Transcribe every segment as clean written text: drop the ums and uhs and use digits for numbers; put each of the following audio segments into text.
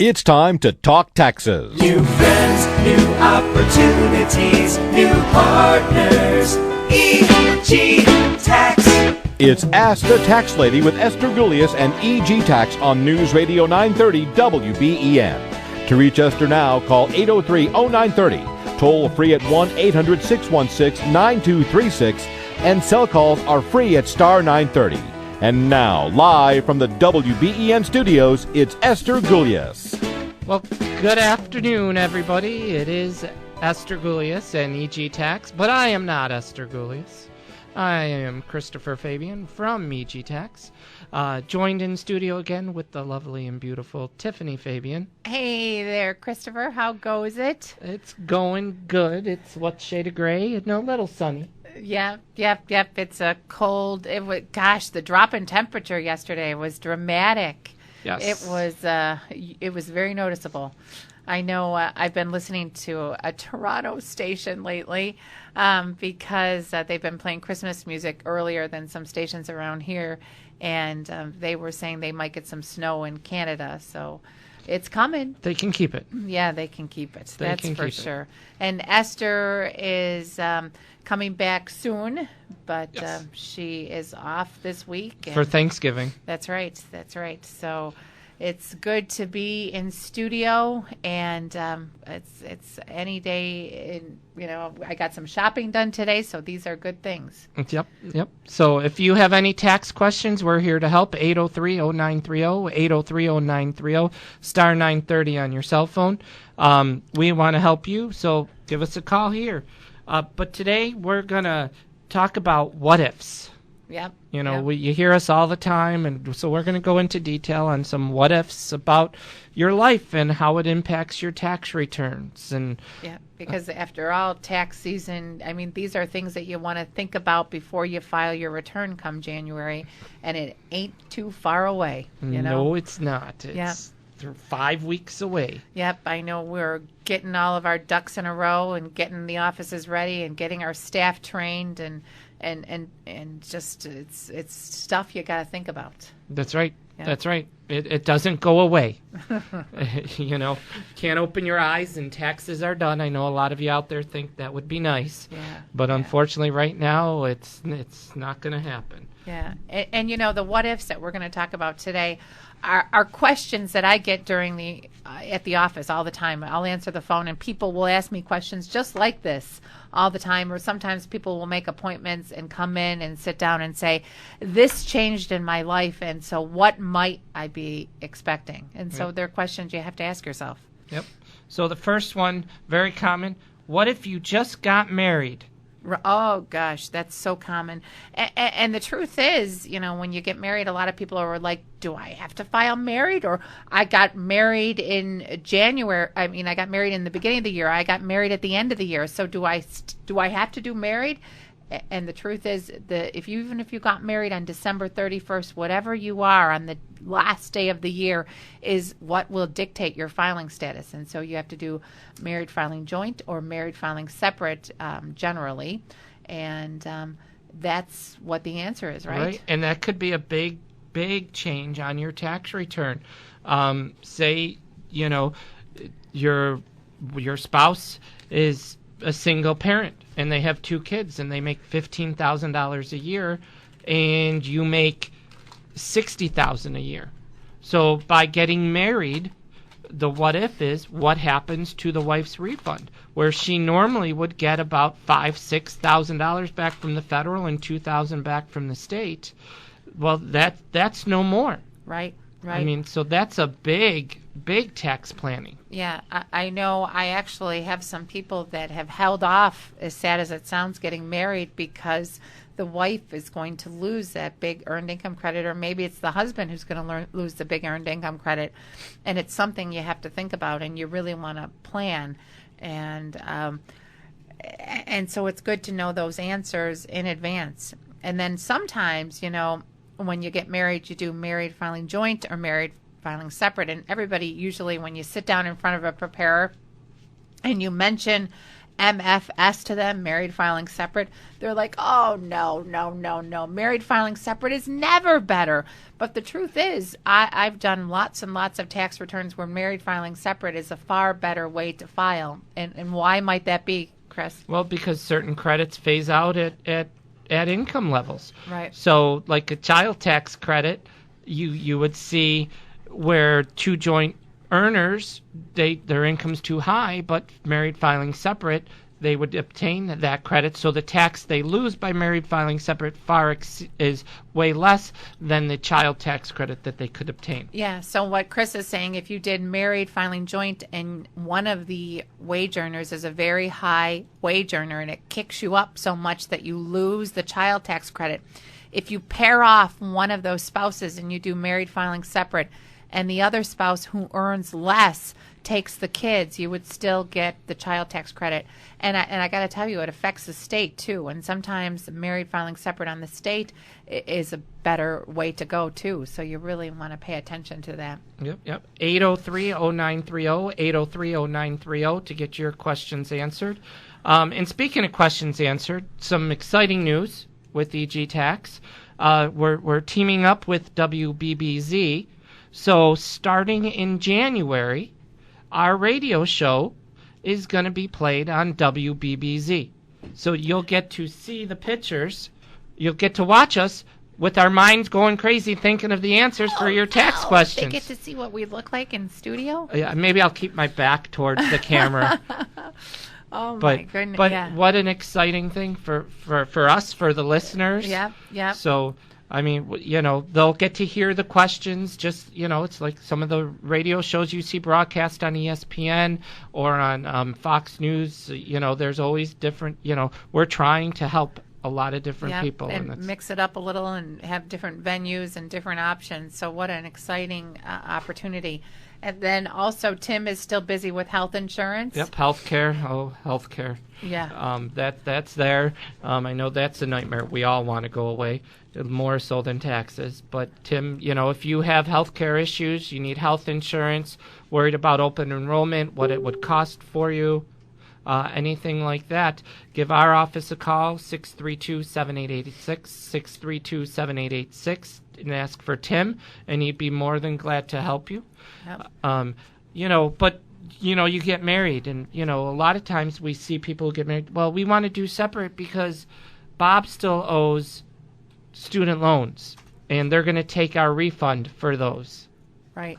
It's time to talk taxes. New friends, new opportunities, new partners. EG Tax. It's Ask the Tax Lady with Esther Gulius and EG Tax on News Radio 930 WBEN. To reach Esther now, call 803-0930. Toll free at 1-800-616-9236. And cell calls are free at star 930. And now, live from the WBEN studios, it's Esther Gulius. Well, good afternoon, everybody. It is Esther Gulius and EG Tax, but I am not Esther Gulius. I am Christopher Fabian from EG Tax, joined in studio again with the lovely and beautiful Tiffany Fabian. Hey there, Christopher. How goes it? It's going good. It's what shade of gray and a little sunny. Yep. It's a cold. The drop in temperature yesterday was dramatic. Yes. It was very noticeable. I know I've been listening to a Toronto station lately because they've been playing Christmas music earlier than some stations around here, and they were saying they might get some snow in Canada, so it's coming. They can keep it. Yeah, they can keep it. That's for sure. And Esther is coming back soon, but yes. She is off this week. For Thanksgiving. That's right. So it's good to be in studio, and it's any day. I got some shopping done today, so these are good things. Yep. So if you have any tax questions, we're here to help. 803-0930, 803-0930, star 930 on your cell phone. We want to help you, so give us a call here. But today we're going to talk about what ifs. Yep. You hear us all the time, and so we're going to go into detail on some what ifs about your life and how it impacts your tax returns. And yeah, because after all, tax season, these are things that you want to think about before you file your return come January, and it ain't too far away. No, it's not. It's 5 weeks away. Yep, I know. We're getting all of our ducks in a row and getting the offices ready and getting our staff trained and just it's stuff you got to think about. That's right. Yeah. That's right. It doesn't go away. Can't open your eyes and taxes are done. I know a lot of you out there think that would be nice. Yeah. But unfortunately right now it's not going to happen. Yeah. And the what ifs that we're going to talk about today are questions that I get during at the office all the time. I'll answer the phone and people will ask me questions just like this all the time, or sometimes people will make appointments and come in and sit down and say, this changed in my life, and so what might I be expecting? And so they're questions you have to ask yourself. Yep. So the first one, very common, what if you just got married? Oh, gosh, that's so common. And the truth is, when you get married, a lot of people are like, do I have to file married? Or I got married in January. I got married in the beginning of the year. I got married at the end of the year. So do I have to do married? And the truth is, even if you got married on December 31st, whatever you are on the last day of the year is what will dictate your filing status. And so you have to do married filing joint or married filing separate generally. And that's what the answer is, right? Right. And that could be a big change on your tax return. Say, your spouse is a single parent and they have 2 kids and they make $15,000 a year and you make $60,000 a year. So by getting married, the what if is what happens to the wife's refund, where she normally would get about $5,000-$6,000 back from the federal and $2,000 back from the state. Well, that's no more. Right. So that's a big tax planning. Yeah, I know. I actually have some people that have held off, as sad as it sounds, getting married because the wife is going to lose that big earned income credit, or maybe it's the husband who's going to lose the big earned income credit. And it's something you have to think about, and you really want to plan. And so it's good to know those answers in advance. And then sometimes, when you get married, you do married filing joint or married filing separate. And everybody usually, when you sit down in front of a preparer and you mention MFS to them, married filing separate, they're like, oh, no. Married filing separate is never better. But the truth is, I've done lots and lots of tax returns where married filing separate is a far better way to file. And why might that be, Chris? Well, because certain credits phase out at income levels. Right. So like a child tax credit, you would see where two joint earners, their income's too high, but married filing separate, they would obtain that credit. So the tax they lose by married filing separate is way less than the child tax credit that they could obtain. Yeah, so what Chris is saying, if you did married filing joint and one of the wage earners is a very high wage earner and it kicks you up so much that you lose the child tax credit, if you pair off one of those spouses and you do married filing separate and the other spouse who earns less takes the kids, you would still get the child tax credit. And I got to tell you, it affects the state too. And sometimes married filing separate on the state is a better way to go too. So you really want to pay attention to that. Yep. 803-0930, 803-0930 to get your questions answered. And speaking of questions answered, some exciting news with EG Tax. We're teaming up with WBBZ. So starting in January, our radio show is going to be played on WBBZ. So you'll get to see the pictures. You'll get to watch us with our minds going crazy thinking of the answers for your tax questions. They get to see what we look like in studio? Yeah, maybe I'll keep my back towards the camera. My goodness. But yeah. what an exciting thing for us, for the listeners. Yeah. So, I mean, they'll get to hear the questions. Just, it's like some of the radio shows you see broadcast on ESPN or on Fox News. There's always different, we're trying to help a lot of different people. And mix it up a little and have different venues and different options. So what an exciting opportunity. And then also Tim is still busy with health insurance. Yep, healthcare. Oh, healthcare. Yeah. That's there. I know that's a nightmare. We all want to go away, more so than taxes. But Tim, if you have healthcare issues, you need health insurance, worried about open enrollment, what it would cost for you, anything like that, give our office a call, 632-7886, 632-7886, and ask for Tim, and he'd be more than glad to help you. Yep. But you get married, and a lot of times we see people who get married. Well, we want to do separate because Bob still owes student loans, and they're going to take our refund for those. Right.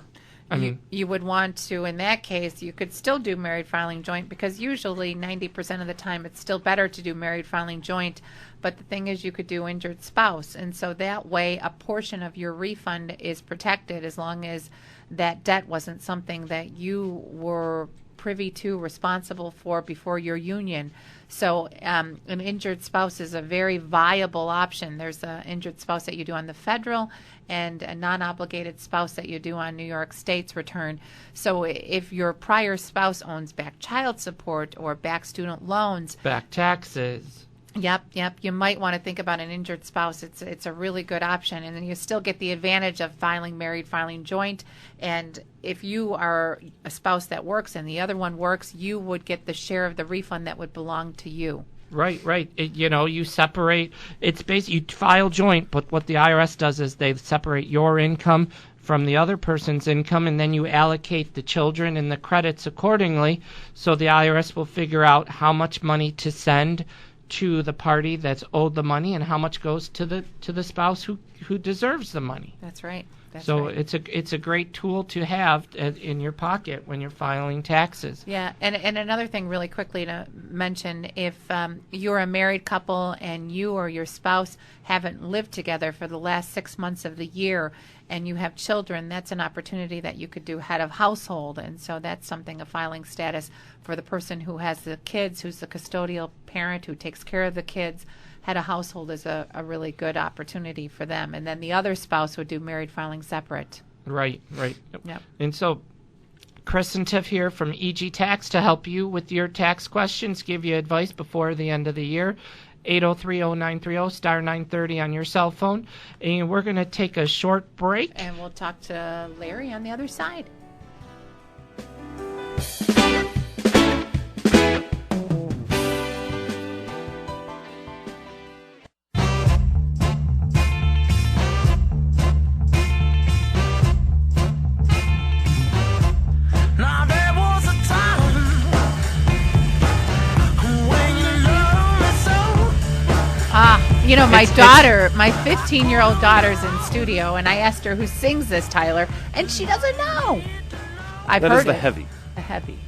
I mean, you would want to, in that case, you could still do married filing joint because usually 90% of the time it's still better to do married filing joint. But the thing is, you could do injured spouse. And so that way a portion of your refund is protected as long as that debt wasn't something that you were privy to, responsible for before your union. So an injured spouse is a very viable option. There's an injured spouse that you do on the federal and a non-obligated spouse that you do on New York State's return. So if your prior spouse owns back child support or back student loans, back taxes. Yep. You might want to think about an injured spouse. It's a really good option. And then you still get the advantage of filing married, filing joint. And if you are a spouse that works and the other one works, you would get the share of the refund that would belong to you. Right. You separate. It's basically, you file joint, but what the IRS does is they separate your income from the other person's income, and then you allocate the children and the credits accordingly. So the IRS will figure out how much money to send to the party that's owed the money and how much goes to the spouse who deserves the money. That's right. So it's a great tool to have in your pocket when you're filing taxes. Yeah, and another thing really quickly to mention, if you're a married couple and you or your spouse haven't lived together for the last 6 months of the year and you have children, that's an opportunity that you could do head of household. And so that's something, a filing status for the person who has the kids, who's the custodial parent who takes care of the kids. Head of household is a really good opportunity for them. And then the other spouse would do married filing separate. Right. Yep. And so Chris and Tiff here from EG Tax to help you with your tax questions, give you advice before the end of the year. 803-0930, star 930 on your cell phone. And we're going to take a short break. And we'll talk to Larry on the other side. You know, my 15-year-old daughter's in studio, and I asked her who sings this, Tyler, and she doesn't know. I've heard That is the it. heavy. The heavy.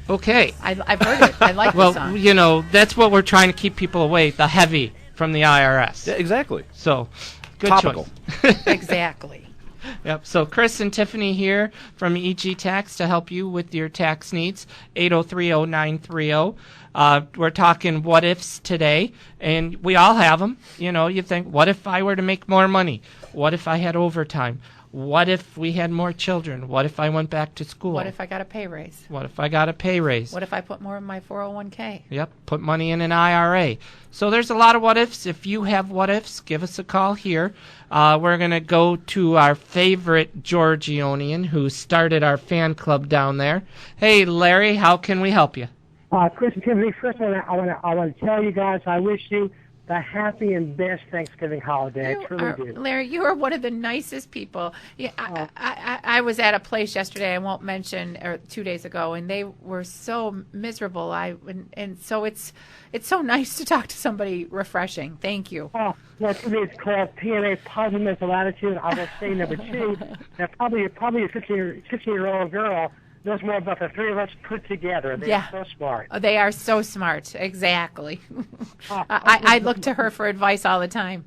Okay. I've heard it. I like the song. Well, you know, that's what we're trying to keep people away, the heavy from the IRS. Yeah, exactly. So, good Topical. choice. Exactly. Yep. So Chris and Tiffany here from EG Tax to help you with your tax needs. 803-0930. We're talking what ifs today, and we all have them. You know, you think, what if I were to make more money? What if I had overtime? What if we had more children? What if I went back to school? What if I got a pay raise? What if I got a pay raise? What if I put more in my 401k? Yep, put money in an IRA. So there's a lot of what ifs. If you have what ifs, give us a call here. We're going to go to our favorite Georgionian who started our fan club down there. Hey, Larry, how can we help you? Chris and Tiffany, first I want to tell you guys I wish you the happy and best Thanksgiving holiday. I truly do. Larry, you are one of the nicest people. Yeah, I was at a place yesterday, I won't mention, or 2 days ago, and they were so miserable. And so it's so nice to talk to somebody refreshing. Thank you. Well, to me it's called PMA, Positive Mental Attitude. I will say number two, that probably a 15-year-old girl knows more about the three of us put together. They're so smart. Oh, they are so smart. Exactly. I look to her for advice all the time.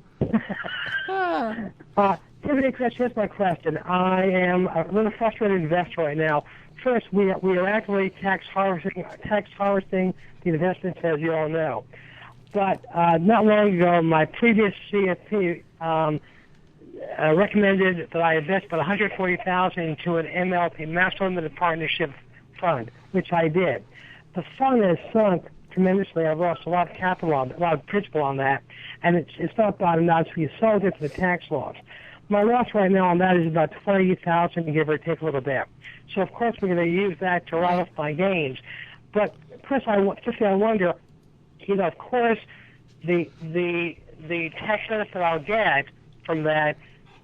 Tiffany, Chris, here's my question. I am a little frustrated investor right now. First, we are actively tax harvesting the investments, as you all know. But not long ago, my previous CFP recommended that I invest about $140,000 into an MLP, Master Limited Partnership Fund, which I did. The fund has sunk tremendously. I've lost a lot of capital on, a lot of principal on that, and it's not bottomed out, so you sold it for the tax loss. My loss right now on that is about $20,000, give or take a little bit. So of course we're going to use that to write off my gains. But Chris, I wonder, you know, of course, the tax benefit I'll get from that,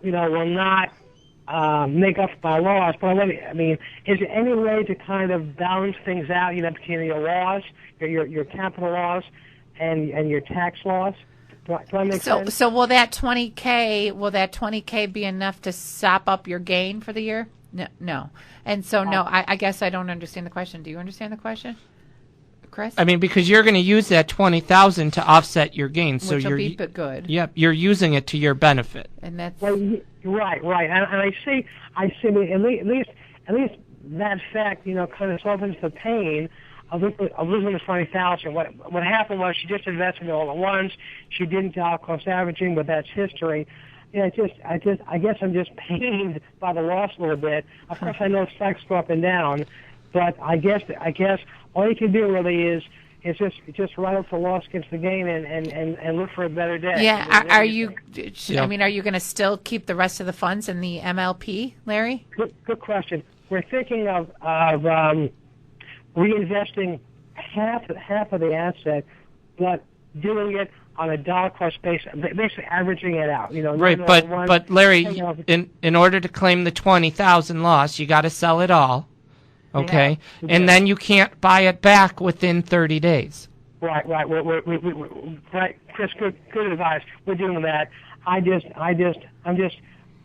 you know, will not make up for my loss. But I mean, is there any way to kind of balance things out, you know, between your loss, your capital loss, and your tax loss? Do I make sense? So will that $20K be enough to sop up your gain for the year? No. And so no, I guess I don't understand the question. Do you understand the question, Chris? I mean, because you're going to use that $20,000 to offset your gains, so Which will be good. Yep, you're using it to your benefit. And that's right, and I see. At least that fact, you know, kind of softens the pain of losing the $20,000. What happened was she just invested it all at once. She didn't dollar cost averaging, but that's history. Yeah, I guess I'm just pained by the loss a little bit. Of course, I know stocks go up and down, but I guess all you can do really is just write up the loss against the gain and look for a better day. Yeah, are you? I mean, are you going to still keep the rest of the funds in the MLP, Larry? Good question. We're thinking of reinvesting half of the asset, but doing it on a dollar cost basis, basically averaging it out. You know, right? But Larry, in order to claim the $20,000 loss, you got to sell it all. Okay, and then you can't buy it back within 30 days. Right. Right, Chris. Good advice. We're doing that. I'm just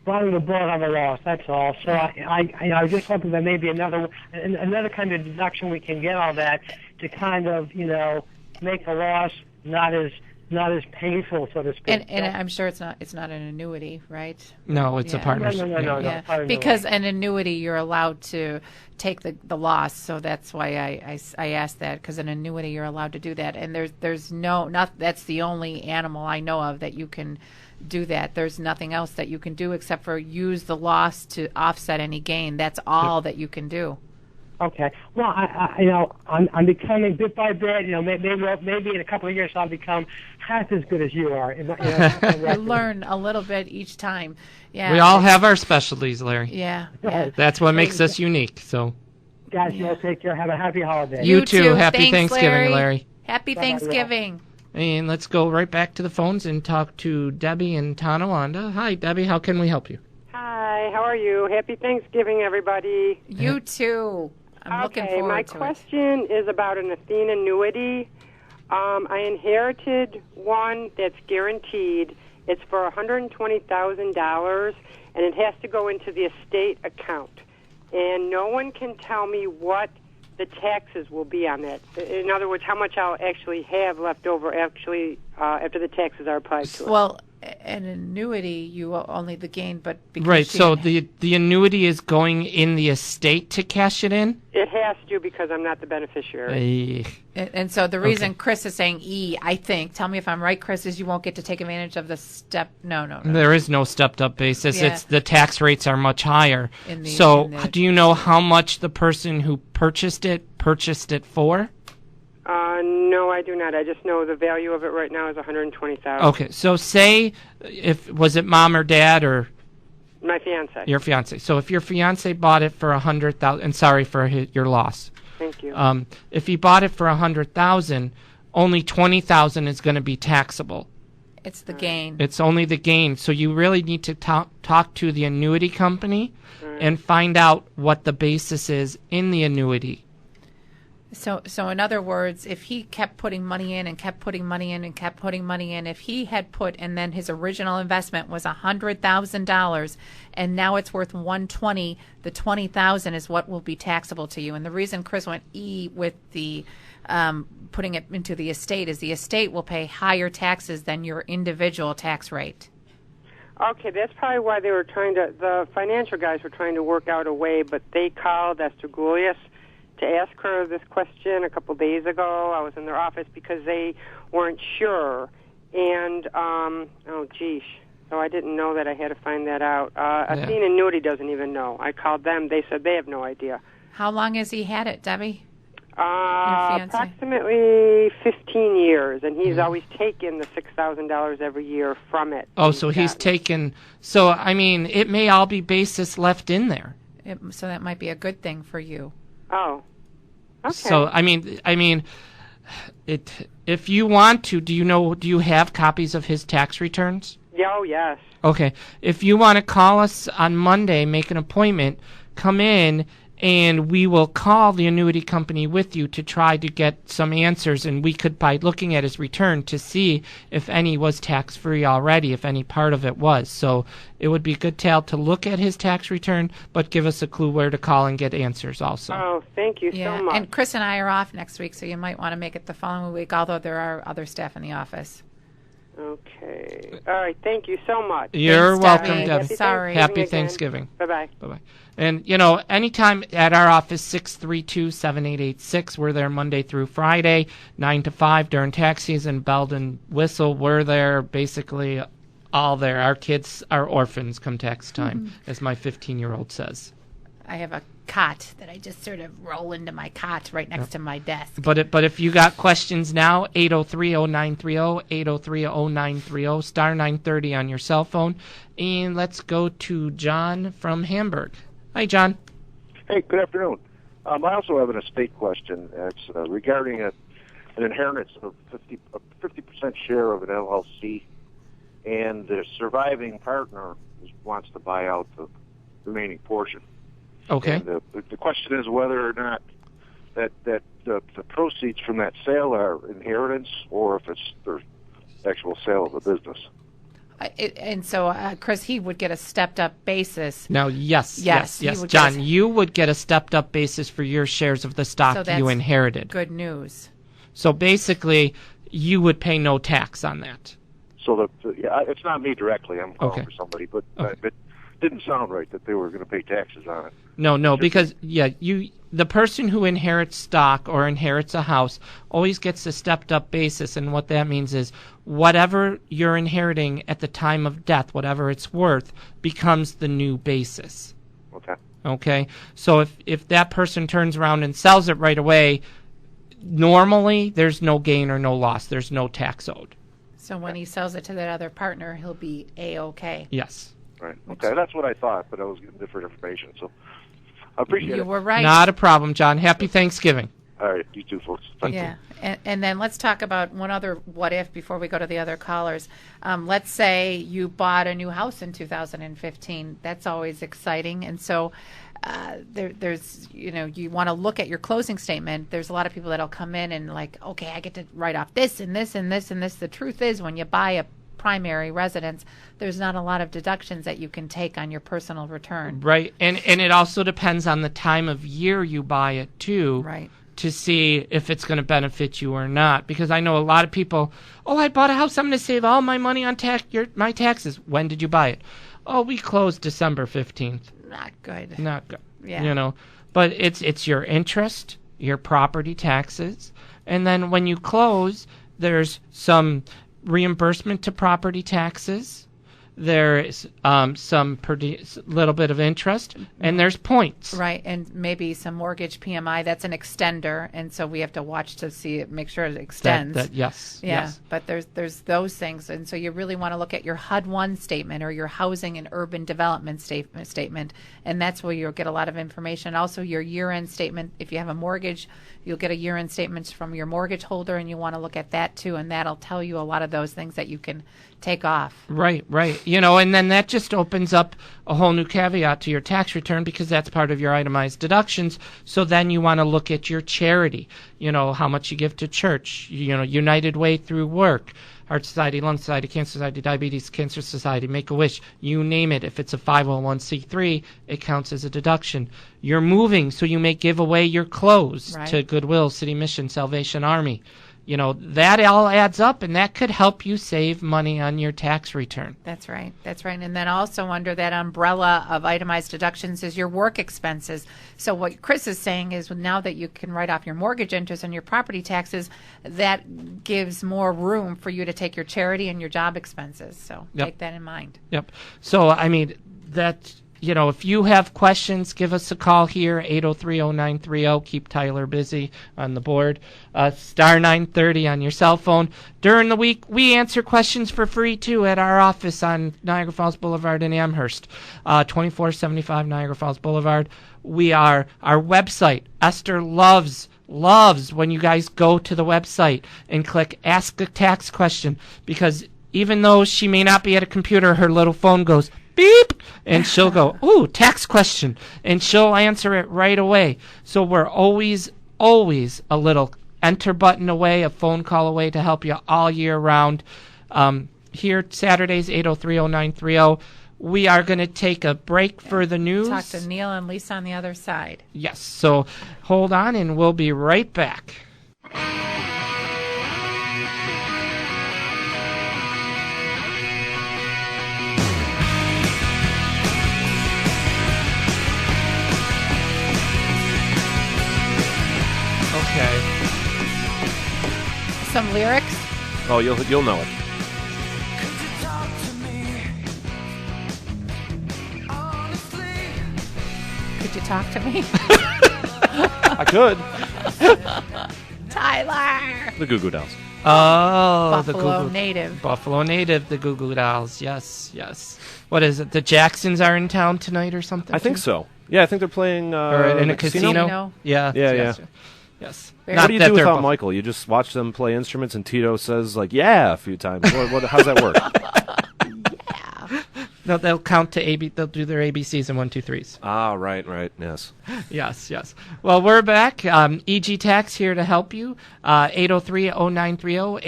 buying the bullet on the loss. That's all. So I was just hoping that maybe another kind of deduction we can get on that to kind of, you know, make the loss not as painful, so to speak. And I'm sure it's not an annuity, right? No, it's a partnership. No. Yeah. Because an annuity, you're allowed to take the loss, so that's why I asked that, because an annuity, you're allowed to do that. And there's that's the only animal I know of that you can do that. There's nothing else that you can do except for use the loss to offset any gain. That's all that you can do. Okay. Well, I'm becoming bit by bit. You know, maybe in a couple of years I'll become half as good as you are. You learn a little bit each time. Yeah. We all have our specialties, Larry. Yeah. That's what makes us unique. So, guys, you all take care. Have a happy holiday. You too. Happy Thanksgiving, Larry. Happy Thanksgiving. And let's go right back to the phones and talk to Debbie in Tonawanda. Hi, Debbie. How can we help you? Hi. How are you? Happy Thanksgiving, everybody. You too. I'm looking forward to it. My question is about an Athene annuity. I inherited one that's guaranteed. It's for $120,000, and it has to go into the estate account. And no one can tell me what the taxes will be on that. In other words, how much I'll actually have left over after the taxes are applied to it. Well, an annuity, you only the gain, but because Right, so the annuity is going in the estate to cash it in? It has to because I'm not the beneficiary. And so the reason Chris is saying E, I think, tell me if I'm right, Chris, is you won't get to take advantage of the step. No. There is no stepped-up basis. Yeah. It's the tax rates are much higher. In the- So in the- do you know how much the person who purchased it for? No, I do not. I just know the value of it right now is $120,000. Okay, so say was it mom or dad or My fiance. your fiance? So if your fiance bought it for $100,000, and sorry for your loss. Thank you. If he bought it for $100,000, only $20,000 is going to be taxable. It's the gain. It's only the gain. So you really need to talk to the annuity company and find out what the basis is in the annuity. So in other words, if he kept putting money in and kept putting money in and kept putting money in, if he had put and then his original investment was $100,000 and now it's worth $120,000, the $20,000 is what will be taxable to you. And the reason Chris went E with the putting it into the estate is the estate will pay higher taxes than your individual tax rate. Okay, that's probably why the financial guys were trying to work out a way, but they called Esther Gulius to ask her this question a couple days ago. I was in their office because they weren't sure. And, so I didn't know that I had to find that out. Athene Annuity doesn't even know. I called them. They said they have no idea. How long has he had it, Debbie? Your fiancé? Approximately 15 years, and he's always taken the $6,000 every year from it. Oh, so he's taken. So, I mean, it may all be basis left in there. So that might be a good thing for you. Oh. Okay. So, I mean, if you want to, do you have copies of his tax returns? Oh, yes. Okay. If you want to call us on Monday, make an appointment, come in, and we will call the annuity company with you to try to get some answers, and we could, by looking at his return, to see if any was tax-free already, if any part of it was. So it would be a good tale to look at his tax return, but give us a clue where to call and get answers also. Oh, thank you so much. And Chris and I are off next week, so you might want to make it the following week, although there are other staff in the office. Okay. All right. Thank you so much. You're Thanks, welcome, Debbie. Debbie. Sorry. Happy Thanksgiving. Bye-bye. Bye-bye. And, anytime at our office, 632-7886. We're there Monday through Friday, 9 to 5 during tax season. Belden Whistle, we're there basically all there. Our kids are orphans come tax time, as my 15-year-old says. I have a cot that I just sort of roll into my cot right next to my desk. But if you got questions now, 803-0930, 803-0930, star 930 on your cell phone. And let's go to John from Hamburg. Hi, John. Hey, good afternoon. I also have an estate question. It's regarding an inheritance of a 50% share of an LLC, and the surviving partner wants to buy out the remaining portion. Okay. And the question is whether or not that the proceeds from that sale are inheritance or if it's the actual sale of the business. And so, Chris, he would get a stepped-up basis. Now, yes, he would John, get you would get a stepped-up basis for your shares of the stock So that's you inherited. Good news. So basically, you would pay no tax on that. So it's not me directly. I'm calling Okay. for somebody, but it didn't sound right that they were going to pay taxes on it. No, because the person who inherits stock or inherits a house always gets a stepped-up basis, and what that means is whatever you're inheriting at the time of death, whatever it's worth, becomes the new basis. Okay. Okay? So if that person turns around and sells it right away, normally there's no gain or no loss. There's no tax owed. So when he sells it to that other partner, he'll be A-OK. Yes. Right. Okay, that's what I thought, but I was getting different information. So I appreciate You it. were right. Not a problem, John. Happy Thanksgiving. All right, you too, folks. Thank you. And then let's talk about one other what if before we go to the other callers. Let's say you bought a new house in 2015. That's always exciting. And so there's, you want to look at your closing statement. There's a lot of people that'll come in and like, okay, I get to write off this and this and this and this. The truth is, when you buy a primary residence, there's not a lot of deductions that you can take on your personal return. Right. And it also depends on the time of year you buy it, too. Right. To see if it's going to benefit you or not. Because I know a lot of people, I bought a house, I'm going to save all my money on my taxes. When did you buy it? Oh, we closed December 15th. Not good. Not good. Yeah. But it's your interest, your property taxes, and then when you close, there's some reimbursement to property taxes. There is some little bit of interest, and there's points. Right, and maybe some mortgage PMI. That's an extender, and so we have to watch to see it, make sure it extends. Yes. Yeah, yes. but there's those things, and so you really want to look at your HUD-1 statement or your Housing and Urban Development statement, and that's where you'll get a lot of information. Also, your year-end statement. If you have a mortgage, you'll get a year-end statement from your mortgage holder, and you want to look at that too, and that'll tell you a lot of those things that you can take off. Right. And then that just opens up a whole new caveat to your tax return because that's part of your itemized deductions. So then you want to look at your charity, how much you give to church, United Way through work, Heart Society, Lung Society, Cancer Society, Diabetes, Cancer Society, Make-A-Wish, you name it. If it's a 501c3, it counts as a deduction. You're moving, so you may give away your clothes to Goodwill, City Mission, Salvation Army. That all adds up, and that could help you save money on your tax return. That's right. And then also under that umbrella of itemized deductions is your work expenses. So what Chris is saying is now that you can write off your mortgage interest and your property taxes, that gives more room for you to take your charity and your job expenses. So take that in mind. Yep. So, that's... if you have questions, give us a call here, 803-0930. Keep Tyler busy on the board. Star 930 on your cell phone. During the week, we answer questions for free, too, at our office on Niagara Falls Boulevard in Amherst, 2475 Niagara Falls Boulevard. Our website, Esther loves when you guys go to the website and click Ask a Tax Question, because even though she may not be at a computer, her little phone goes beep, and she'll go, ooh, tax question, and she'll answer it right away. So we're always a little enter button away, a phone call away to help you all year round. Here, Saturdays, 803-0930. We are going to take a break for the news. Talk to Neil and Lisa on the other side. Yes, so hold on, and we'll be right back. Okay. Some lyrics? Oh, you'll know it. Could you talk to me? I could. Tyler! The Goo Goo Dolls. Oh, Buffalo Native. Buffalo Native, the Goo Goo Dolls. Yes. What is it? The Jacksons are in town tonight or something? I think so. Yeah, I think they're playing or in a casino. Yeah. Yes. What do you do without Michael? You just watch them play instruments, and Tito says a few times. How's that work? Yeah. No, they'll count to AB. They'll do their ABCs and 1, 2, 3s. Ah, right. Yes. Yes. Well, we're back. EG Tax here to help you. 803-0930,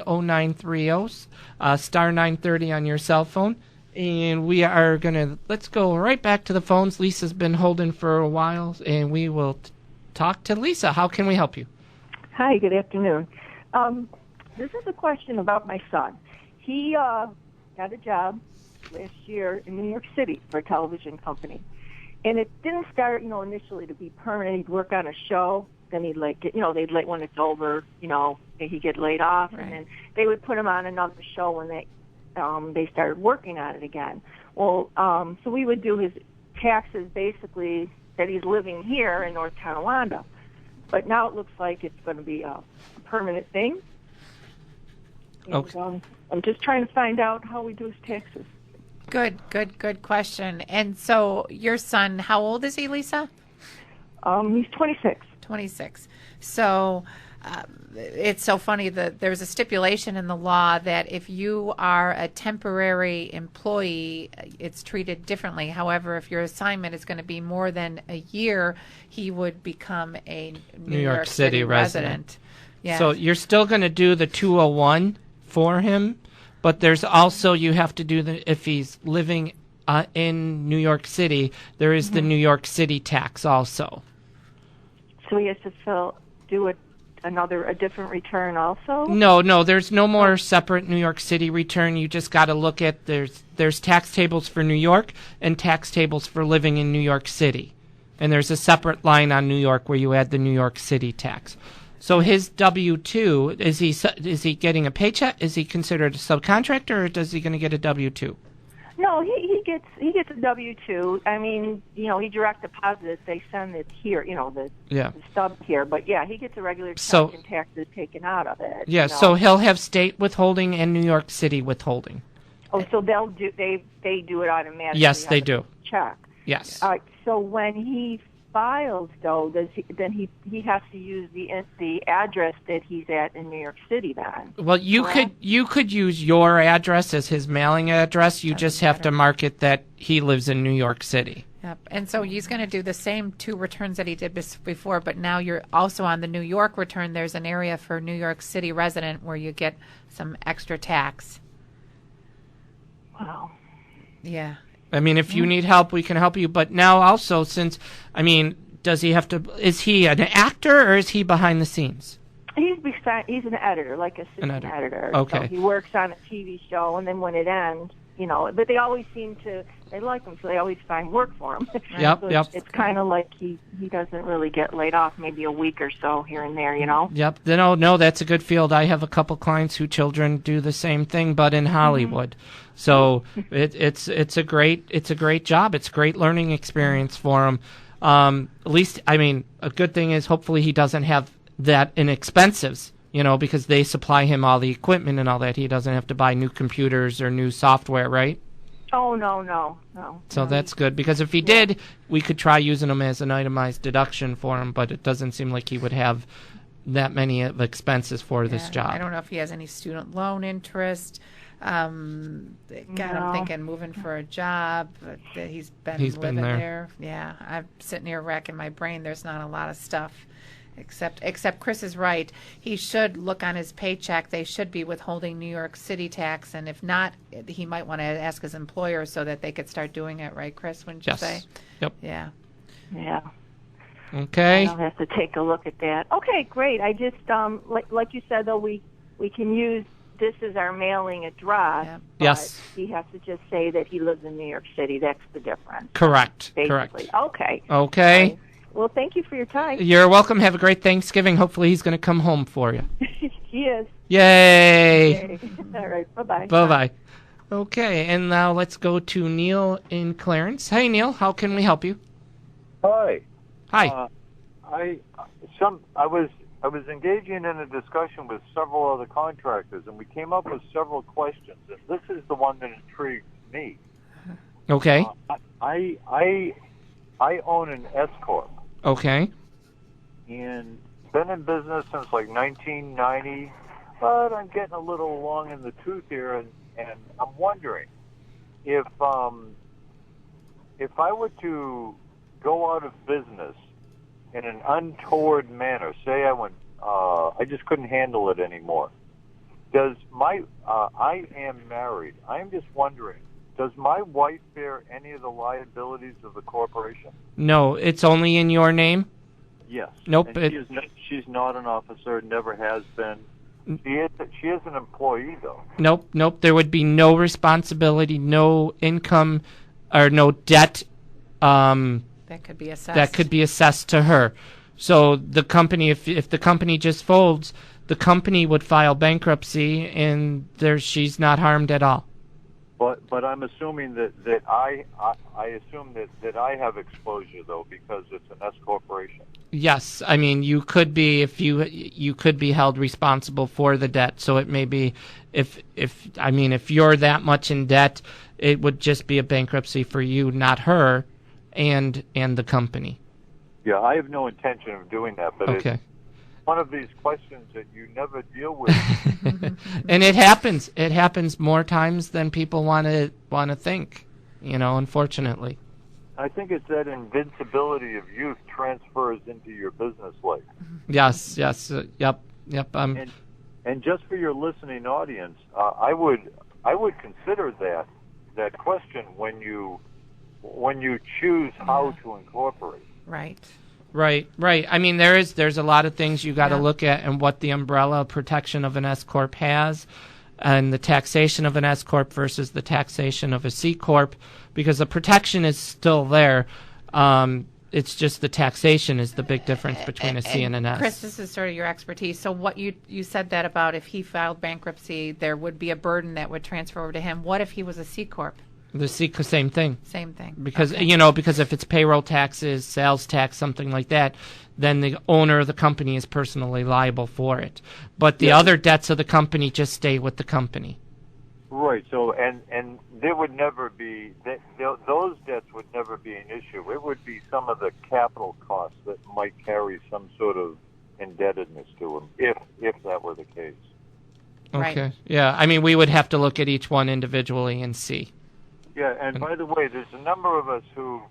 803-0930, star 930 on your cell phone. And we are let's go right back to the phones. Lisa's been holding for a while, and we will talk to Lisa. How can we help you? Hi, good afternoon. This is a question about my son. He got a job last year in New York City for a television company. And it didn't start, initially to be permanent. He'd work on a show, then he'd they'd when it's over, he'd get laid off, right. And then they would put him on another show when they started working on it again. Well, so we would do his taxes basically that he's living here in North Tonawanda. But now it looks like it's going to be a permanent thing. Okay. And, I'm just trying to find out how we do his taxes. Good question. And so your son, how old is he, Lisa? He's 26. 26. So it's so funny that there's a stipulation in the law that if you are a temporary employee, it's treated differently. However, if your assignment is going to be more than a year, he would become a New York City resident. Yeah. So you're still going to do the 201 for him, but there's also, you have to do if he's living in New York City, there is the New York City tax also. So he has to do a different return also? No, there's no more separate New York City return. You just got to look at, there's tax tables for New York and tax tables for living in New York City. And there's a separate line on New York where you add the New York City tax. So his W-2, is he getting a paycheck? Is he considered a subcontractor, or is he going to get a W-2? No, he gets a W-2. I mean, he direct deposits. They send it here, the stub here. But yeah, he gets a regular check and taxes taken out of it. Yeah, so he'll have state withholding and New York City withholding. Oh, so they do it automatically? Yes, they do. Check. Yes. All right. So when he files, though, he has to use the address that he's at in New York City then? Well, you could use your address as his mailing address. You just have to mark it that he lives in New York City. Yep. And so he's going to do the same 2 returns that he did before, but now you're also on the New York return. There's an area for New York City resident where you get some extra tax. Wow. Yeah. I mean, if you need help, we can help you. But now also, does he have to, is he an actor or is he behind the scenes? He's an editor, like assistant editor. Okay. So he works on a TV show, and then when it ends, but they always they like him, so they always find work for him. Yep, so yep. It's kind of like he doesn't really get laid off, maybe a week or so here and there, Yep. No, that's a good field. I have a couple clients whose children do the same thing, but in Hollywood. So it's a great job. It's a great learning experience for him. At least, a good thing is hopefully he doesn't have that in expenses, because they supply him all the equipment and all that. He doesn't have to buy new computers or new software, right? Oh, no. So that's good, because if he did, we could try using him as an itemized deduction for him, but it doesn't seem like he would have that many of expenses for this job. I don't know if he has any student loan interest. I'm thinking moving for a job. He's been there. Yeah, I'm sitting here racking my brain. There's not a lot of stuff, except Chris is right. He should look on his paycheck. They should be withholding New York City tax, and if not, he might want to ask his employer so that they could start doing it. Right, Chris? Wouldn't you say? Yep. Yeah. Yeah. Okay. I'll have to take a look at that. Okay, great. I just like you said, though, we can use this is our mailing address. Yeah. Yes. He has to just say that he lives in New York City. That's the difference. Correct. Basically. Correct. Okay. Okay. Well, thank you for your time. You're welcome. Have a great Thanksgiving. Hopefully he's going to come home for you. He is. Yay. Okay. All right. Bye-bye. Bye-bye. Okay, and now let's go to Neil in Clarence. Hey, Neil. How can we help you? Hi. Hi. I was engaging in a discussion with several other contractors, and we came up with several questions. And this is the one that intrigues me. Okay. I own an S corp. Okay. And been in business since like 1990, but I'm getting a little long in the tooth here, and I'm wondering if I were to go out of business in an untoward manner, say I just couldn't handle it anymore. I am married. I'm just wondering, does my wife bear any of the liabilities of the corporation? No, it's only in your name? Yes. Nope. She's not an officer, never has been. She is an employee, though. Nope. There would be no responsibility, no income, or no debt that could be assessed to her. So the company, if the company just folds, the company would file bankruptcy, and she's not harmed at all. But I'm assuming that I assume that I have exposure, though, because it's an S corporation. Yes, you could be you could be held responsible for the debt. So it may be if you're that much in debt, it would just be a bankruptcy for you, not her, and the company. Yeah, I have no intention of doing that, but okay. one of these questions that you never deal with. And it happens. It happens more times than people want to think. Unfortunately. I think it's that invincibility of youth transfers into your business life. Yes. Yep. And just for your listening audience, I would consider that question when you choose how to incorporate. Right. I mean, there's a lot of things you got to look at, and what the umbrella protection of an S corp has, and the taxation of an S corp versus the taxation of a C corp, because the protection is still there. It's just the taxation is the big difference between a C and an S. Chris, this is sort of your expertise. So what you said that about if he filed bankruptcy, there would be a burden that would transfer over to him. What if he was a C corp? The C, same thing. Same thing. Because because if it's payroll taxes, sales tax, something like that, then the owner of the company is personally liable for it. But the other debts of the company just stay with the company. Right. So and there would never be those debts would never be an issue. It would be some of the capital costs that might carry some sort of indebtedness to them, if that were the case. Okay. Right. Yeah. I mean, we would have to look at each one individually and see. Yeah, and by the way, there's a number of us who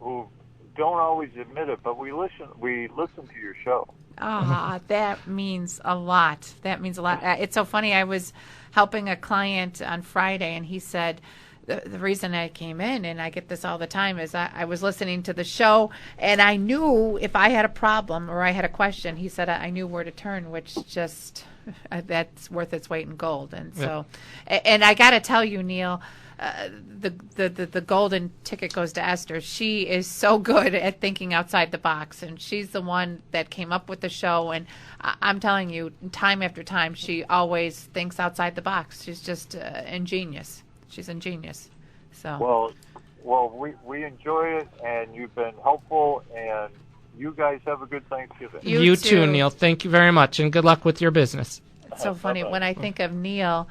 don't always admit it, but we listen to your show. That means a lot. It's so funny. I was helping a client on Friday, and he said, the reason I came in, and I get this all the time, is I was listening to the show, and I knew if I had a problem or I had a question, he said I knew where to turn, which just, that's worth its weight in gold. And so, and I got to tell you, Neil, the golden ticket goes to Esther. She is so good at thinking outside the box, and she's the one that came up with the show. And I'm telling you, time after time, she always thinks outside the box. She's just ingenious. She's ingenious. So well, we enjoy it, and you've been helpful, and you guys have a good Thanksgiving. You too, Neil. Thank you very much, and good luck with your business. It's so funny when I think of Neil.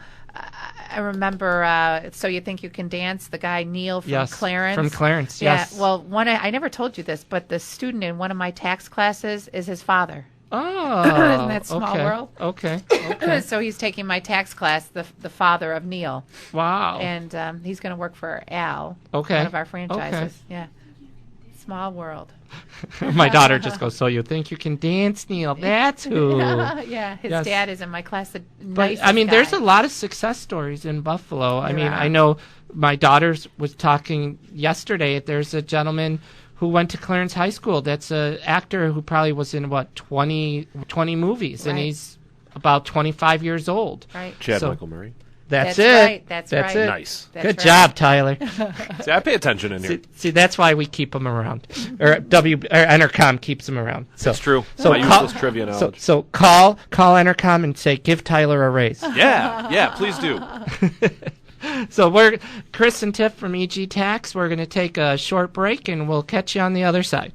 I remember, So You Think You Can Dance, the guy Neil from Clarence. From Clarence, yes. Yeah, well, I never told you this, but the student in one of my tax classes is his father. Oh. Isn't that small world? Okay. So he's taking my tax class, the father of Neil. Wow. And he's going to work for Al, one of our franchises. Yeah. Small world. My daughter just goes, so you think you can dance, Neil? That's who. Yeah, his dad is in my class. But, I mean, there's a lot of success stories in Buffalo. I mean, I know my daughter was talking yesterday. There's a gentleman who went to Clarence High School. That's an actor who probably was in, 20 movies, and he's about 25 years old. Right. Chad Michael Murray. That's it. Right. That's right. It. Nice. Good job, Tyler. See, I pay attention in here. See, that's why we keep him around, or Entercom keeps him around. So that's true. So my useless trivia knowledge. So call Entercom and say, give Tyler a raise. Yeah, please do. So we're Chris and Tiff from EG Tax. We're going to take a short break, and we'll catch you on the other side.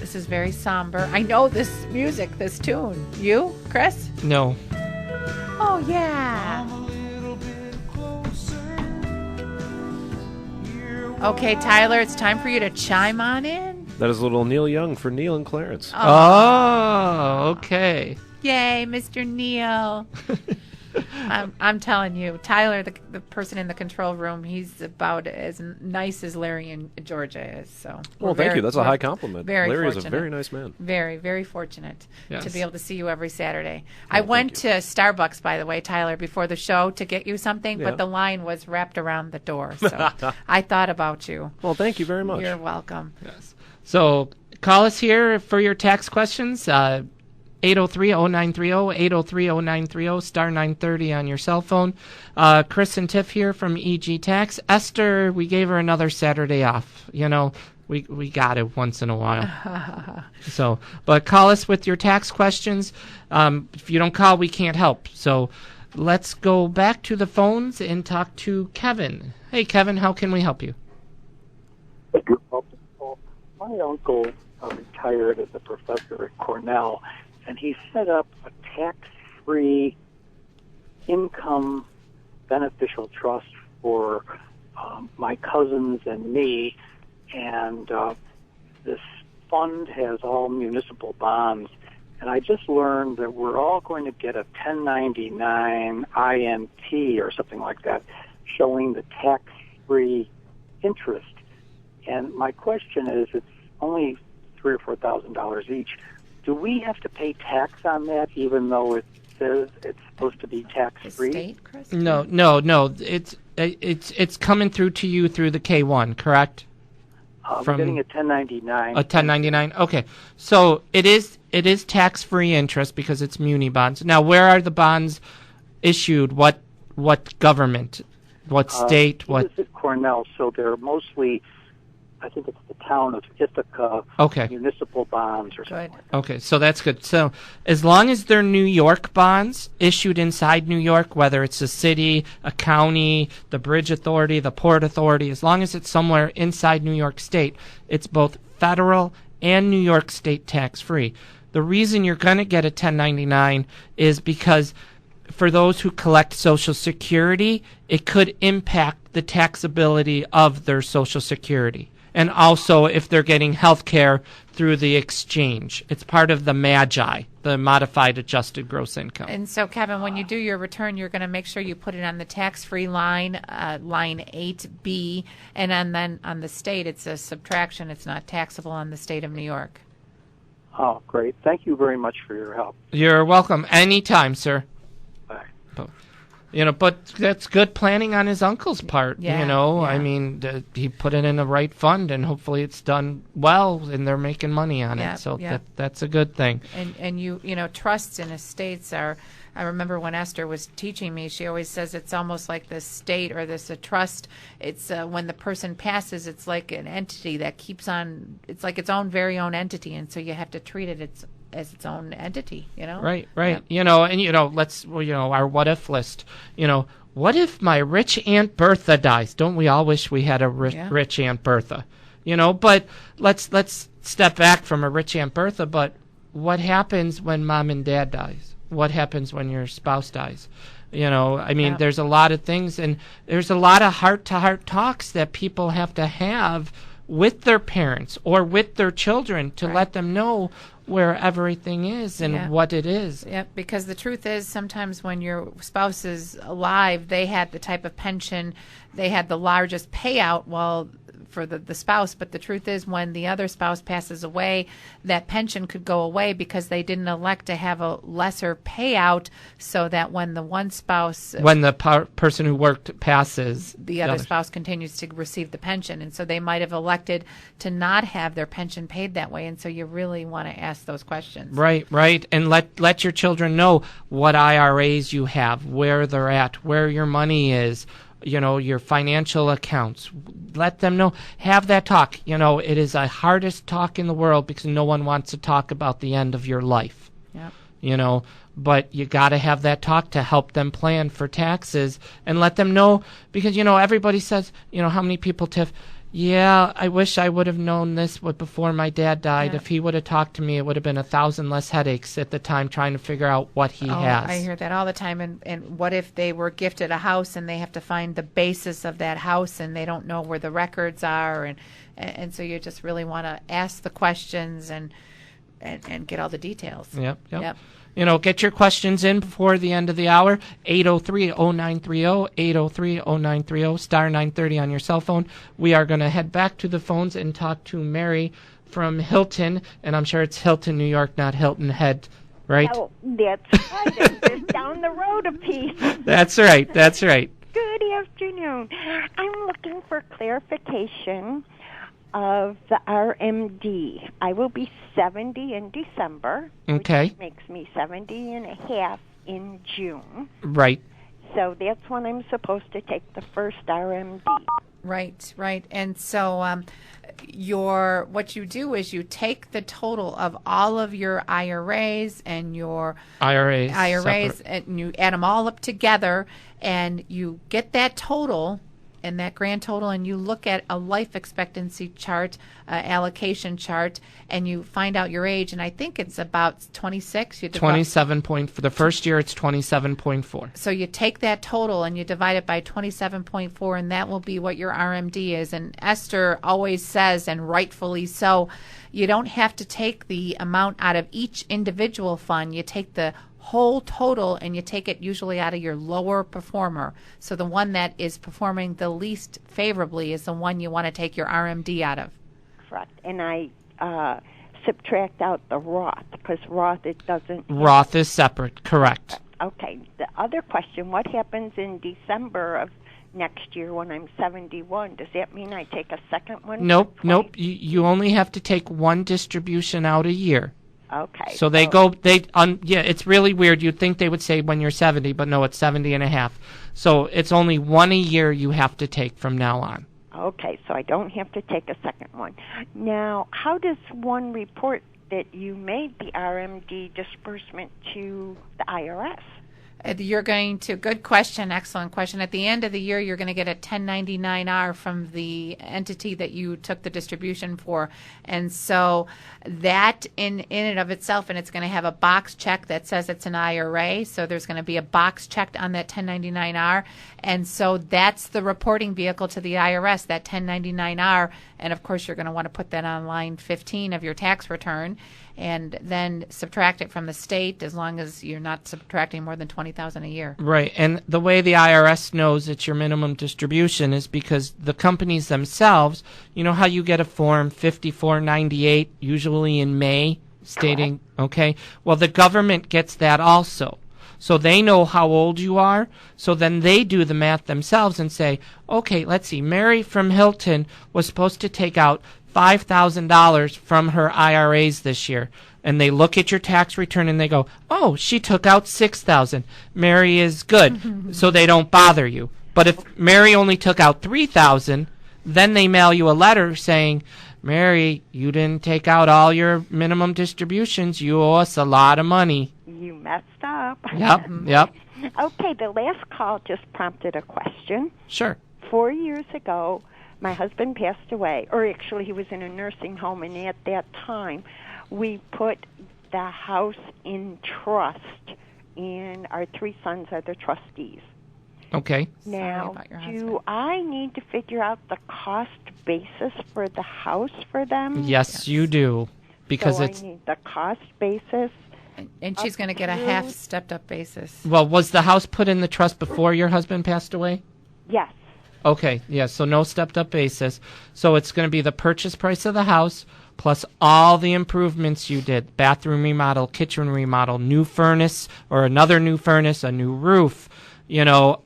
This is very somber. I know this music, this tune. You, Chris? No. Oh, yeah. Okay, Tyler, it's time for you to chime on in. That is a little Neil Young for Neil and Clarence. Oh, okay. Yay, Mr. Neil. I'm telling you, Tyler, the person in the control room, he's about as nice as Larry in Georgia is. So, well, thank you. That's a high compliment. Larry is a very nice man. Very, very fortunate to be able to see you every Saturday. Oh, I went to Starbucks, by the way, Tyler, before the show to get you something, but the line was wrapped around the door. So I thought about you. Well, thank you very much. You're welcome. Yes. So call us here for your tax questions. 803-0930, 803-0930, star 930 on your cell phone. Chris and Tiff here from EG Tax. Esther, we gave her another Saturday off. You know, we got it once in a while. So, but call us with your tax questions. If you don't call, we can't help. So let's go back to the phones and talk to Kevin. Hey, Kevin, how can we help you? My uncle retired as a professor at Cornell, and he set up a tax-free tax-free income beneficial trust for my cousins and me, and this fund has all municipal bonds. And I just learned that we're all going to get a 1099 INT or something like that, showing the tax-free interest. And my question is, it's only $3,000 or $4,000 each. Do we have to pay tax on that, even though it says it's supposed to be tax-free? No. It's coming through to you through the K1, correct? We're getting a 1099. A 1099. Okay, so it is tax-free interest because it's muni bonds. Now, where are the bonds issued? What government? What state? What? This is Cornell, so they're mostly, I think it's the town of Ithaca. Okay. Municipal bonds or something. Okay, so that's good. So as long as they're New York bonds issued inside New York, whether it's a city, a county, the bridge authority, the port authority, as long as it's somewhere inside New York State, it's both federal and New York State tax-free. The reason you're going to get a 1099 is because for those who collect Social Security, it could impact the taxability of their Social Security. And also if they're getting health care through the exchange. It's part of the MAGI, the modified adjusted gross income. And so, Kevin, when you do your return, you're going to make sure you put it on the tax-free line, line 8B, and then on the state, it's a subtraction. It's not taxable on the state of New York. Oh, great. Thank you very much for your help. You're welcome. Anytime, sir. Bye. But that's good planning on his uncle's part. Yeah, I mean, he put it in the right fund, and hopefully it's done well, and they're making money on it. So that's a good thing. And you trusts in estates are. I remember when Esther was teaching me, she always says it's almost like the state or a trust. It's when the person passes, it's like an entity that keeps on. It's like its own very own entity, and so you have to treat it as its own entity, Right. Yep. Let's, our what if list, what if my rich Aunt Bertha dies? Don't we all wish we had a rich Aunt Bertha? But let's step back from a rich Aunt Bertha, but what happens when mom and dad dies? What happens when your spouse dies? There's a lot of things, and there's a lot of heart-to-heart talks that people have to have with their parents or with their children to let them know where everything is and what it is. Yeah, because the truth is sometimes when your spouse is alive, they had the type of pension, they had the largest payout for the spouse, but the truth is when the other spouse passes away, that pension could go away because they didn't elect to have a lesser payout, so that when the one spouse... When the person who worked passes... The other spouse continues to receive the pension, and so they might have elected to not have their pension paid that way, and so you really want to ask those questions. Right, and let your children know what IRAs you have, where they're at, where your money is, your financial accounts. Let them know. Have that talk. It is the hardest talk in the world because no one wants to talk about the end of your life. Yep. But you got to have that talk to help them plan for taxes and let them know because, everybody says, how many people, Tiff, I wish I would have known this before my dad died. If he would have talked to me, it would have been 1,000 less headaches at the time trying to figure out what he has. I hear that all the time. And what if they were gifted a house and they have to find the basis of that house and they don't know where the records are? And so you just really want to ask the questions and get all the details. Yep. Get your questions in before the end of the hour. 803-0930, 803-0930, star 930 on your cell phone. We are going to head back to the phones and talk to Mary from Hilton, and I'm sure it's Hilton, New York, not Hilton Head, right? Oh, that's right. It's just down the road a piece. That's right. Good afternoon. I'm looking for clarification of the RMD. I will be 70 in December. Okay. Which makes me 70 and a half in June. Right. So that's when I'm supposed to take the first RMD. Right. And so what you do is you take the total of all of your IRAs and your IRAs separate. and you add them all up together and you get that total that grand total and you look at a life expectancy chart, allocation chart, and you find out your age, and I think it's about 26. 27 point for the first year, it's 27.4. So you take that total and you divide it by 27.4, and that will be what your RMD is. And Esther always says, and rightfully so, you don't have to take the amount out of each individual fund. You take the whole total and you take it usually out of your lower performer. So the one that is performing the least favorably is the one you want to take your RMD out of. Correct. And I subtract out the Roth, because Roth, it doesn't... Roth is separate, correct. Okay. The other question, what happens in December of next year when I'm 71? Does that mean I take a second one? Nope. You only have to take one distribution out a year. Okay. So it's really weird. You'd think they would say when you're 70, but no, it's 70 and a half. So it's only one a year you have to take from now on. Okay, so I don't have to take a second one. Now, how does one report that you made the RMD disbursement to the IRS? You're going to, good question, excellent question. At the end of the year, you're going to get a 1099-R from the entity that you took the distribution for. And so that in and of itself, and it's going to have a box check that says it's an IRA. So there's going to be a box checked on that 1099-R. And so that's the reporting vehicle to the IRS, that 1099-R. And of course, you're going to want to put that on line 15 of your tax return, and then subtract it from the state, as long as you're not subtracting more than $20,000 a year. Right, and the way the IRS knows it's your minimum distribution is because the companies themselves, you know how you get a form 5498, usually in May, stating, correct. Okay, well, the government gets that also. So they know how old you are, so then they do the math themselves and say, okay, let's see, Mary from Hilton was supposed to take out $5,000 from her IRAs this year. And they look at your tax return and they go, oh, she took out $6,000. Mary is good, so they don't bother you. But if Mary only took out $3,000, then they mail you a letter saying, Mary, you didn't take out all your minimum distributions. You owe us a lot of money. You messed up. Yep. Okay, the last call just prompted a question. Sure. 4 years ago, my husband passed away, or actually he was in a nursing home, and at that time we put the house in trust, and our 3 sons are the trustees. Okay. Now, do I need to figure out the cost basis for the house for them? Yes. You do, because so it's... I need the cost basis. And she's going to get a half stepped up basis. Well, was the house put in the trust before your husband passed away? Yes. Okay, yeah, so no stepped-up basis. So it's going to be the purchase price of the house plus all the improvements you did, bathroom remodel, kitchen remodel, new furnace or another new furnace, a new roof,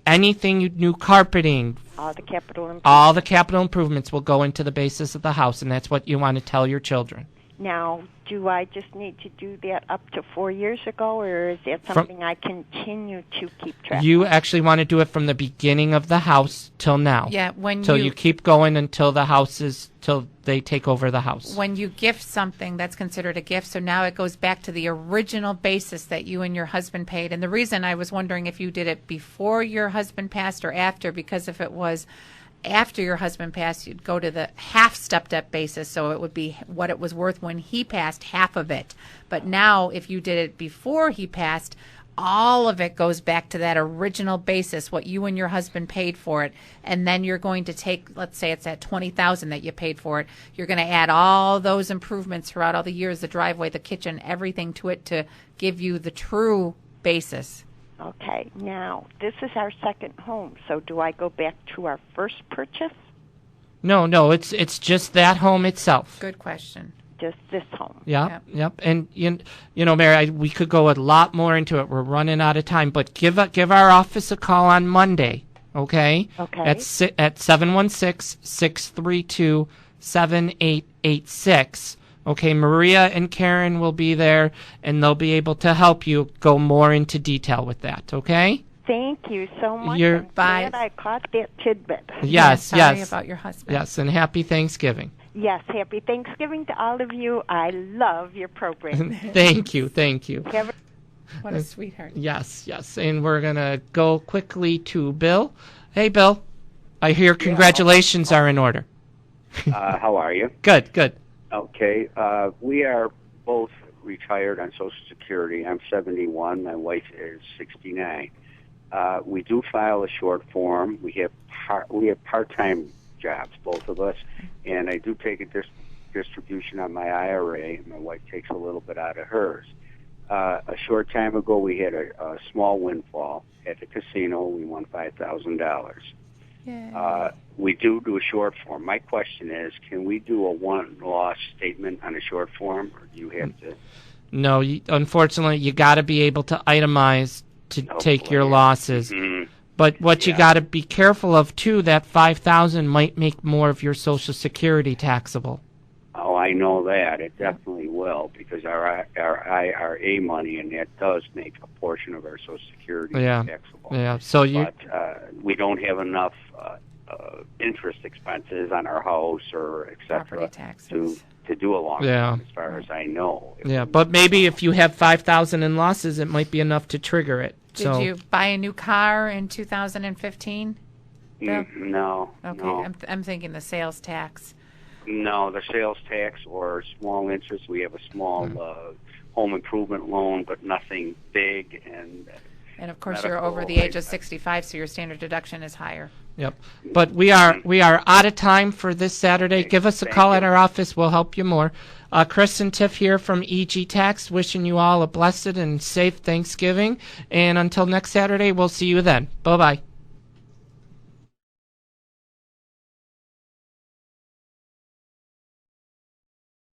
anything, new carpeting. All the capital improvements. All the capital improvements will go into the basis of the house, and that's what you want to tell your children. Now, do I just need to do that up to 4 years ago, or is that something I continue to keep track of? You actually want to do it from the beginning of the house till now. Yeah, till you keep going until till they take over the house. When you gift something, that's considered a gift. So now it goes back to the original basis that you and your husband paid. And the reason I was wondering if you did it before your husband passed or after, because if it was after your husband passed, you'd go to the half stepped up basis, so it would be what it was worth when he passed, half of it. But now if you did it before he passed, all of it goes back to that original basis, what you and your husband paid for it. And then you're going to take, let's say it's at $20,000 that you paid for it, you're going to add all those improvements throughout all the years, the driveway, the kitchen, everything to it to give you the true basis. Okay, now, this is our second home, so do I go back to our first purchase? No, it's just that home itself. Good question. Just this home. Yep. And, Mary, we could go a lot more into it. We're running out of time, but give our office a call on Monday, okay? Okay. At 716-632-7886. Okay, Maria and Karen will be there, and they'll be able to help you go more into detail with that, okay? Thank you so much. I'm glad I caught that tidbit. Yes. Sorry about your husband. Yes, and happy Thanksgiving. Yes, happy Thanksgiving to all of you. I love your program. Thank you. What a sweetheart. Yes, and we're going to go quickly to Bill. Hey, Bill. I hear congratulations are in order. How are you? Good, good. Okay. We are both retired on Social Security. I'm 71. My wife is 69. We do file a short form. We have part-time jobs, both of us, and I do take a distribution on my IRA. My wife takes a little bit out of hers. A short time ago, we had a small windfall at the casino. We won $5,000. We do a short form. My question is, can we do a one-loss statement on a short form, or do you have to? No, unfortunately, you got to be able to itemize to take your losses. Mm-hmm. But what you got to be careful of too, that $5,000 might make more of your Social Security taxable. Oh, I know that. It definitely will, because our IRA money, and that does make a portion of our Social Security taxable. Yeah. So but we don't have enough interest expenses on our house or et cetera to do a long term, as far as I know. Yeah, but maybe if you have $5,000 in losses, it might be enough to trigger it. Did you buy a new car in 2015? No. Okay, no. I'm thinking the sales tax. No, the sales tax or small interest. We have a small home improvement loan, but nothing big. And of course, you're over the age of 65, so your standard deduction is higher. Yep. But we are out of time for this Saturday. Give us a call at our office. We'll help you more. Chris and Tiff here from EG Tax, wishing you all a blessed and safe Thanksgiving. And until next Saturday, we'll see you then. Bye-bye.